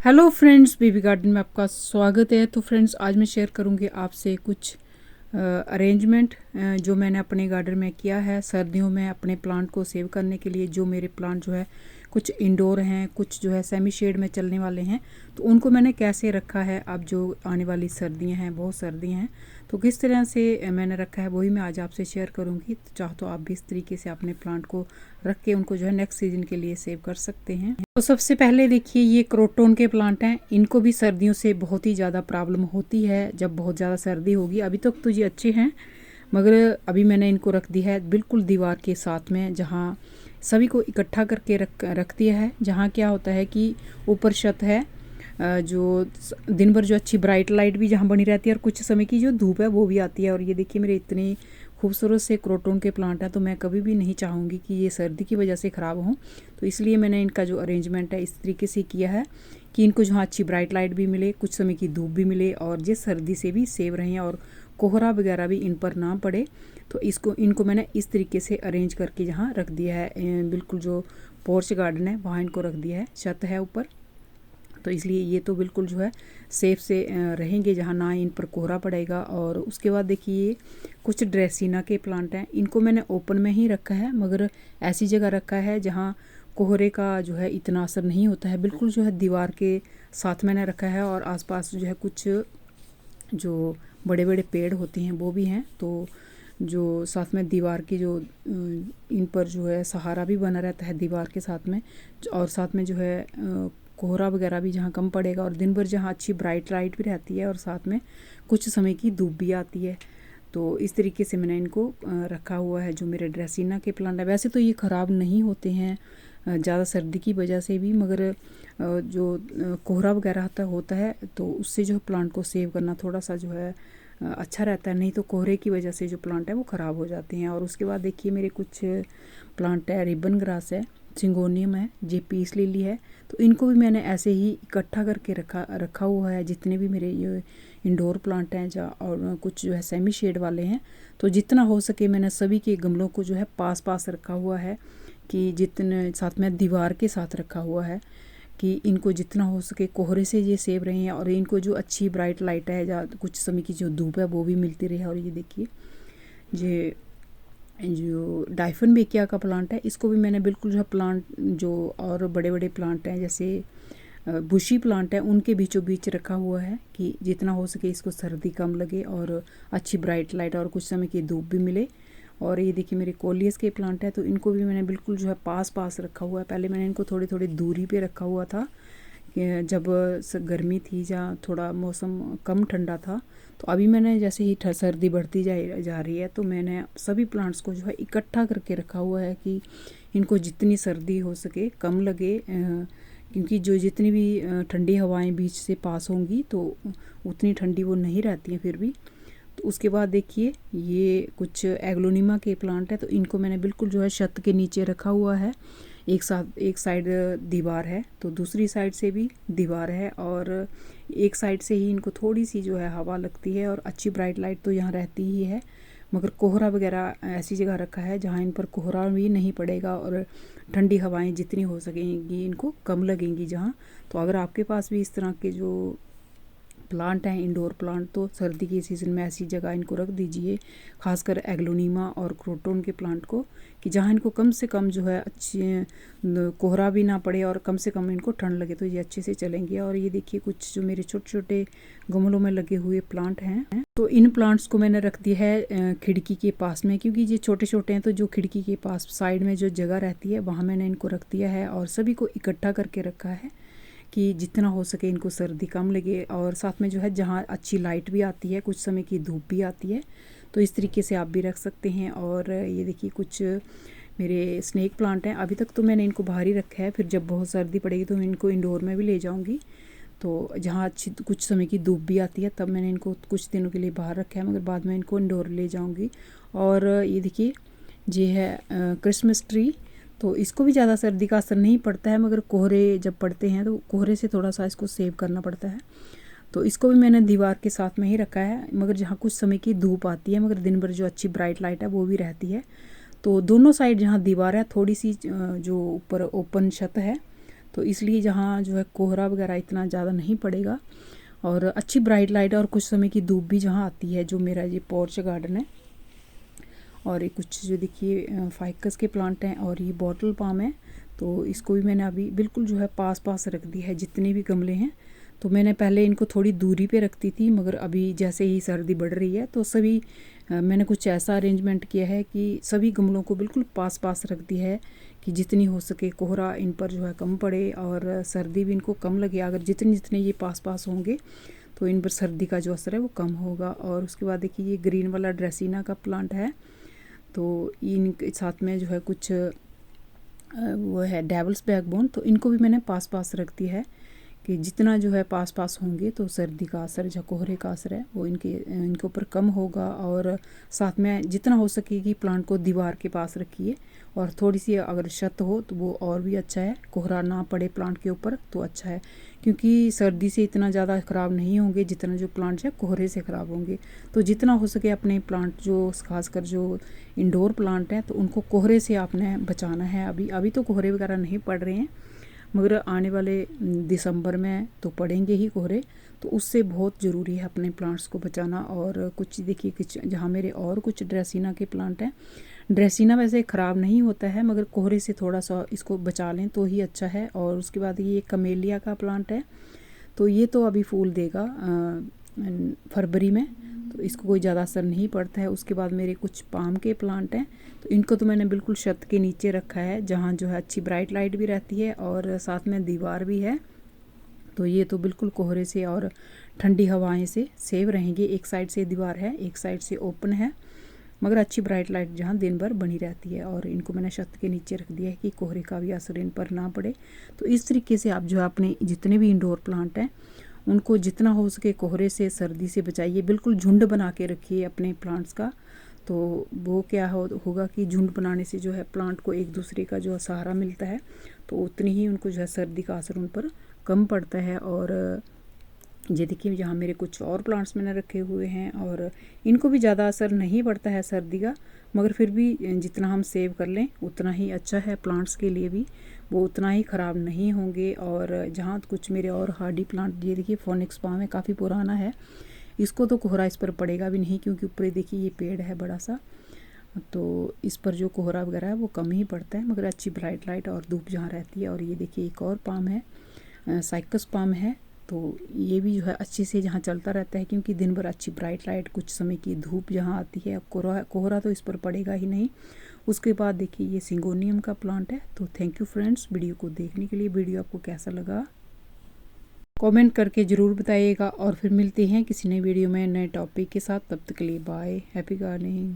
Hello friends, baby garden में आपका स्वागत है। तो फ्रेंड्स, आज मैं शेयर करूंगी आपसे कुछ अरेंजमेंट जो मैंने अपने गार्डन में किया है सर्दियों में अपने प्लांट को सेव करने के लिए। जो मेरे प्लांट जो है कुछ इंडोर हैं, कुछ जो है सेमी शेड में चलने वाले हैं, तो उनको मैंने कैसे रखा है। अब जो आने वाली सर्दियां हैं, बहुत सर्दियां हैं, तो किस तरह से मैंने रखा है वही मैं आज आपसे शेयर करूंगी। तो चाहो तो आप भी इस तरीके से अपने प्लांट को रख के उनको जो है नेक्स्ट सीजन के लिए सेव कर सकते हैं। तो सबसे पहले देखिए, ये क्रोटोन के प्लांट हैं। इनको भी सर्दियों से बहुत ही ज़्यादा प्रॉब्लम होती है जब बहुत ज़्यादा सर्दी होगी। अभी तक तो ये अच्छे हैं, मगर अभी मैंने इनको रख दिया है बिल्कुल दीवार के साथ में, जहाँ सभी को इकट्ठा करके रख दिया है। जहाँ क्या होता है कि ऊपर छत है, जो दिन भर जो अच्छी ब्राइट लाइट भी जहाँ बनी रहती है और कुछ समय की जो धूप है वो भी आती है। और ये देखिए, मेरे इतने खूबसूरत से क्रोटोन के प्लांट हैं, तो मैं कभी भी नहीं चाहूँगी कि ये सर्दी की वजह से ख़राब हों। तो इसलिए मैंने इनका जो अरेंजमेंट है इस तरीके से किया है कि इनको जहाँ अच्छी ब्राइट लाइट भी मिले, कुछ समय की धूप भी मिले, और जिस सर्दी से भी सेव रहें और कोहरा वगैरह भी इन पर ना पड़े। तो इनको मैंने इस तरीके से अरेंज करके यहाँ रख दिया है। बिल्कुल जो पोर्च गार्डन है वहाँ इनको रख दिया है, छत है ऊपर, तो इसलिए ये तो बिल्कुल जो है सेफ से रहेंगे, जहाँ ना इन पर कोहरा पड़ेगा। और उसके बाद देखिए, कुछ ड्रेसिना के प्लांट हैं। इनको मैंने ओपन में ही रखा है, मगर ऐसी जगह रखा है जहाँ कोहरे का जो है इतना असर नहीं होता है। बिल्कुल जो है दीवार के साथ मैंने रखा है, और आसपास जो है कुछ जो बड़े बड़े पेड़ होते हैं वो भी हैं। तो जो साथ में दीवार की जो इन पर जो है सहारा भी बना रहता है दीवार के साथ में, और साथ में जो है कोहरा वगैरह भी जहाँ कम पड़ेगा, और दिन भर जहाँ अच्छी ब्राइट लाइट भी रहती है, और साथ में कुछ समय की धूप भी आती है। तो इस तरीके से मैंने इनको रखा हुआ है। जो मेरे ड्रेसिना के प्लांट है, वैसे तो ये ख़राब नहीं होते हैं ज़्यादा सर्दी की वजह से भी, मगर जो कोहरा वगैरह होता है तो उससे जो प्लांट को सेव करना थोड़ा सा जो है अच्छा रहता है। नहीं तो कोहरे की वजह से जो प्लांट है वो ख़राब हो जाते हैं। और उसके बाद देखिए, मेरे कुछ प्लांट है, रिबन ग्रास है, सिंगोनियम है, जे पीस लिली है। तो इनको भी मैंने ऐसे ही इकट्ठा करके रखा हुआ है। जितने भी मेरे ये इंडोर प्लांट हैं और कुछ जो है सेमी शेड वाले हैं, तो जितना हो सके मैंने सभी के गमलों को जो है पास पास रखा हुआ है, कि जितने साथ में दीवार के साथ रखा हुआ है कि इनको जितना हो सके कोहरे से ये सेव रहे हैं, और इनको जो अच्छी ब्राइट लाइट है या कुछ समय की जो धूप है वो भी मिलती रहे। और ये देखिए, ये जो डाइफन बेकिया का प्लांट है, इसको भी मैंने बिल्कुल जो है प्लांट जो और बड़े बड़े प्लांट हैं जैसे बुशी प्लांट है उनके बीचों बीच रखा हुआ है, कि जितना हो सके इसको सर्दी कम लगे और अच्छी ब्राइट लाइट और कुछ समय की धूप भी मिले। और ये देखिए, मेरे कोलियस के प्लांट है, तो इनको भी मैंने बिल्कुल जो है पास पास रखा हुआ है। पहले मैंने इनको थोड़ी थोड़ी दूरी पे रखा हुआ था, जब गर्मी थी या थोड़ा मौसम कम ठंडा था। तो अभी मैंने जैसे ही सर्दी बढ़ती जा रही है, तो मैंने सभी प्लांट्स को जो है इकट्ठा करके रखा हुआ है, कि इनको जितनी सर्दी हो सके कम लगे, क्योंकि जो जितनी भी ठंडी हवाएं बीच से पास होंगी तो उतनी ठंडी वो नहीं रहती हैं फिर भी। तो उसके बाद देखिए, ये कुछ एग्लोनिमा के प्लांट है, तो इनको मैंने बिल्कुल जो है छत के नीचे रखा हुआ है। एक साइड दीवार है, तो दूसरी साइड से भी दीवार है, और एक साइड से ही इनको थोड़ी सी जो है हवा लगती है, और अच्छी ब्राइट लाइट तो यहाँ रहती ही है। मगर कोहरा वगैरह ऐसी जगह रखा है जहाँ इन पर कोहरा भी नहीं पड़ेगा, और ठंडी हवाएं जितनी हो सकेंगी इनको कम लगेंगी जहाँ। तो अगर आपके पास भी इस तरह के जो प्लांट हैं इंडोर प्लांट, तो सर्दी के सीज़न में ऐसी जगह इनको रख दीजिए, खासकर एग्लोनिमा और क्रोटोन के प्लांट को, कि जहाँ इनको कम से कम जो है अच्छी कोहरा भी ना पड़े और कम से कम इनको ठंड लगे, तो ये अच्छे से चलेंगे। और ये देखिए, कुछ जो मेरे छोटे छोटे गमलों में लगे हुए प्लांट हैं, तो इन प्लांट्स को मैंने रख दिया है खिड़की के पास में, क्योंकि ये छोटे छोटे हैं। तो जो खिड़की के पास साइड में जो जगह रहती है वहाँ मैंने इनको रख दिया है, और सभी को इकट्ठा करके रखा है कि जितना हो सके इनको सर्दी कम लगे, और साथ में जो है जहाँ अच्छी लाइट भी आती है, कुछ समय की धूप भी आती है। तो इस तरीके से आप भी रख सकते हैं। और ये देखिए, कुछ मेरे स्नेक प्लांट हैं। अभी तक तो मैंने इनको बाहर ही रखा है, फिर जब बहुत सर्दी पड़ेगी तो मैं इनको इंडोर में भी ले जाऊंगी। तो जहाँ अच्छी कुछ समय की धूप भी आती है तब मैंने इनको कुछ दिनों के लिए बाहर रखा है, मगर बाद में इनको इंडोर ले जाऊंगी। और ये देखिए, ये है क्रिसमस ट्री। तो इसको भी ज़्यादा सर्दी का असर नहीं पड़ता है, मगर कोहरे जब पड़ते हैं तो कोहरे से थोड़ा सा इसको सेव करना पड़ता है। तो इसको भी मैंने दीवार के साथ में ही रखा है, मगर जहाँ कुछ समय की धूप आती है, मगर दिन भर जो अच्छी ब्राइट लाइट है वो भी रहती है। तो दोनों साइड जहाँ दीवार है, थोड़ी सी जो ऊपर ओपन छत है, तो इसलिए जहाँ जो है कोहरा वगैरह इतना ज़्यादा नहीं पड़ेगा और अच्छी ब्राइट लाइट और कुछ समय की धूप भी जहाँ आती है, जो मेरा ये पोर्च गार्डन है। और ये कुछ जो देखिए फाइकस के प्लांट हैं और ये बॉटल पाम है, तो इसको भी मैंने अभी बिल्कुल जो है पास पास रख दिया है जितने भी गमले हैं। तो मैंने पहले इनको थोड़ी दूरी पे रखती थी, मगर अभी जैसे ही सर्दी बढ़ रही है तो सभी मैंने कुछ ऐसा अरेंजमेंट किया है कि सभी गमलों को बिल्कुल पास पास रख दिया है कि जितनी हो सके कोहरा इन पर जो है कम पड़े और सर्दी भी इनको कम लगे। अगर जितने जितने ये पास पास होंगे तो इन पर सर्दी का जो असर है वो कम होगा। और उसके बाद देखिए ये ग्रीन वाला ड्रेसिना का प्लांट है, तो इन साथ में जो है कुछ वो है डेवल्स बैकबोन, तो इनको भी मैंने पास पास रख दिया है कि जितना जो है पास पास होंगे तो सर्दी का असर जो कोहरे का असर है वो इनके ऊपर कम होगा। और साथ में जितना हो सकेगी प्लांट को दीवार के पास रखिए, और थोड़ी सी अगर छत हो तो वो और भी अच्छा है, कोहरा ना पड़े प्लांट के ऊपर तो अच्छा है, क्योंकि सर्दी से इतना ज़्यादा ख़राब नहीं होंगे जितना जो प्लांट है कोहरे से ख़राब होंगे। तो जितना हो सके अपने प्लांट जो खासकर जो इंडोर प्लांट हैं तो उनको कोहरे से आपने बचाना है। अभी तो कोहरे वगैरह नहीं पड़ रहे हैं, मगर आने वाले दिसंबर में तो पड़ेंगे ही कोहरे, तो उससे बहुत ज़रूरी है अपने प्लांट्स को बचाना। और कुछ देखिए कुछ जहाँ मेरे और कुछ ड्रेसिना के प्लांट हैं, ड्रेसिना वैसे ख़राब नहीं होता है मगर कोहरे से थोड़ा सा इसको बचा लें तो ही अच्छा है। और उसके बाद ये कमेलिया का प्लांट है, तो ये तो अभी फूल देगा फरवरी में, तो इसको कोई ज़्यादा असर नहीं पड़ता है। उसके बाद मेरे कुछ पाम के प्लांट हैं, तो इनको तो मैंने बिल्कुल छत के नीचे रखा है जहाँ जो है अच्छी ब्राइट लाइट भी रहती है और साथ में दीवार भी है, तो ये तो बिल्कुल कोहरे से और ठंडी हवाएं से सेव रहेंगे। एक साइड से दीवार है, एक साइड से ओपन है, मगर अच्छी ब्राइट लाइट जहाँ दिन भर बनी रहती है। और इनको मैंने छत के नीचे रख दिया है कि कोहरे का भी असर इन पर ना पड़े। तो इस तरीके से आप जो है अपने जितने भी इंडोर प्लांट हैं उनको जितना हो सके कोहरे से सर्दी से बचाइए। बिल्कुल झुंड बना के रखिए अपने प्लांट्स का, तो वो क्या होगा कि झुंड बनाने से जो है प्लांट को एक दूसरे का जो सहारा मिलता है, तो उतनी ही उनको जो है सर्दी का असर उन पर कम पड़ता है। और ये देखिए यहाँ मेरे कुछ और प्लांट्स मैंने रखे हुए हैं और इनको भी ज़्यादा असर नहीं पड़ता है सर्दी का, मगर फिर भी जितना हम सेव कर लें उतना ही अच्छा है प्लांट्स के लिए भी, वो उतना ही ख़राब नहीं होंगे। और जहाँ कुछ मेरे और हार्डी प्लांट, ये देखिए फोनिक्स पाम है, काफ़ी पुराना है, इसको तो कोहरा इस पर पड़ेगा भी नहीं क्योंकि ऊपर देखिए ये पेड़ है बड़ा सा, तो इस पर जो कोहरा वगैरह है वो कम ही पड़ता है, मगर अच्छी ब्राइट लाइट और धूप जहाँ रहती है। और ये देखिए एक और पाम है, साइकस पाम है, तो ये भी जो है अच्छे से जहाँ चलता रहता है क्योंकि दिन भर अच्छी ब्राइट लाइट कुछ समय की धूप जहाँ आती है, कोहरा तो इस पर पड़ेगा ही नहीं। उसके बाद देखिए ये सिंगोनियम का प्लांट है। तो थैंक यू फ्रेंड्स वीडियो को देखने के लिए। वीडियो आपको कैसा लगा कमेंट करके ज़रूर बताइएगा, और फिर मिलते हैं किसी नए वीडियो में नए टॉपिक के साथ। तब तक के लिए बाय, हैप्पी गार्डनिंग।